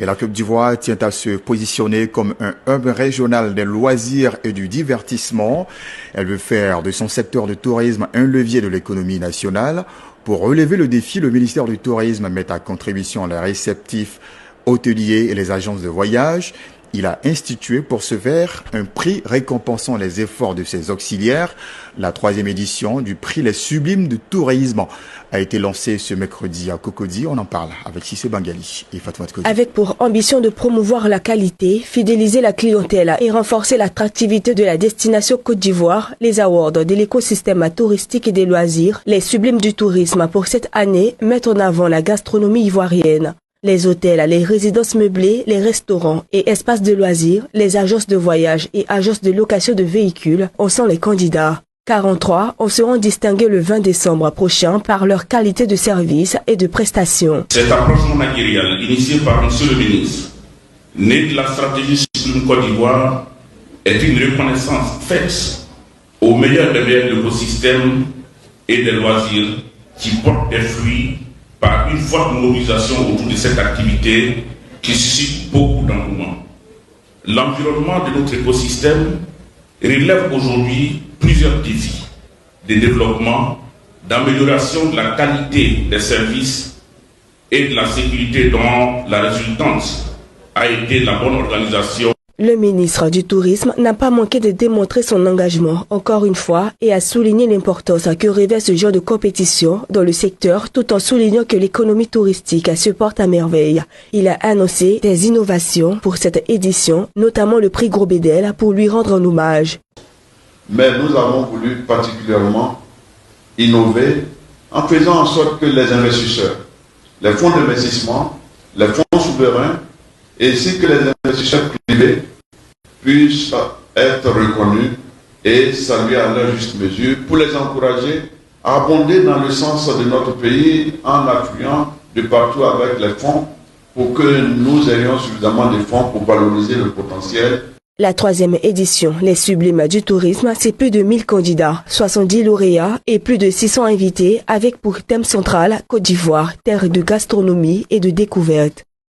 Et la Côte d'Ivoire tient à se positionner comme un hub régional des loisirs et du divertissement. Elle veut faire de son secteur de tourisme un levier de l'économie nationale. Pour relever le défi, le ministère du Tourisme met à contribution les réceptifs hôteliers et les agences de voyage. Il a institué pour ce faire un prix récompensant les efforts de ses auxiliaires. La 3e édition du prix Les Sublimes du Tourisme a été lancée ce mercredi à Cocody. On en parle avec Cissé Bangali et Fatoumata Cody. Avec pour ambition de promouvoir la qualité, fidéliser la clientèle et renforcer l'attractivité de la destination Côte d'Ivoire, les awards de l'écosystème touristique et des loisirs, les Sublimes du Tourisme pour cette année mettent en avant la gastronomie ivoirienne. Les hôtels, les résidences meublées, les restaurants et espaces de loisirs, les agences de voyage et agences de location de véhicules en sont les candidats. 43 en seront distingués le 20 décembre prochain par leur qualité de service et de prestations. Cette approche managériale initiée par M. le ministre, née de la stratégie Sublime Côte d'Ivoire, est une reconnaissance faite aux meilleurs des meilleurs de l'écosystème et des loisirs qui portent des fruits par une forte mobilisation autour de cette activité qui suscite beaucoup d'engouement. L'environnement de notre écosystème relève aujourd'hui plusieurs défis de développement, d'amélioration de la qualité des services et de la sécurité dont la résultante a été la bonne organisation. Le ministre du Tourisme n'a pas manqué de démontrer son engagement, encore une fois, et a souligné l'importance que revêt ce genre de compétition dans le secteur, tout en soulignant que l'économie touristique se porte à merveille. Il a annoncé des innovations pour cette édition, notamment le prix Gros Bédel, pour lui rendre un hommage. Mais nous avons voulu particulièrement innover en faisant en sorte que les investisseurs, les fonds d'investissement, les fonds souverains, ainsi que les investisseurs privés puissent être reconnus et salués à leur juste mesure pour les encourager à abonder dans le sens de notre pays en affluant de partout avec les fonds pour que nous ayons suffisamment de fonds pour valoriser le potentiel. La 3e édition, les Sublimes du Tourisme, c'est plus de 1000 candidats, 70 lauréats et plus de 600 invités avec pour thème central Côte d'Ivoire, terre de gastronomie et de découverte.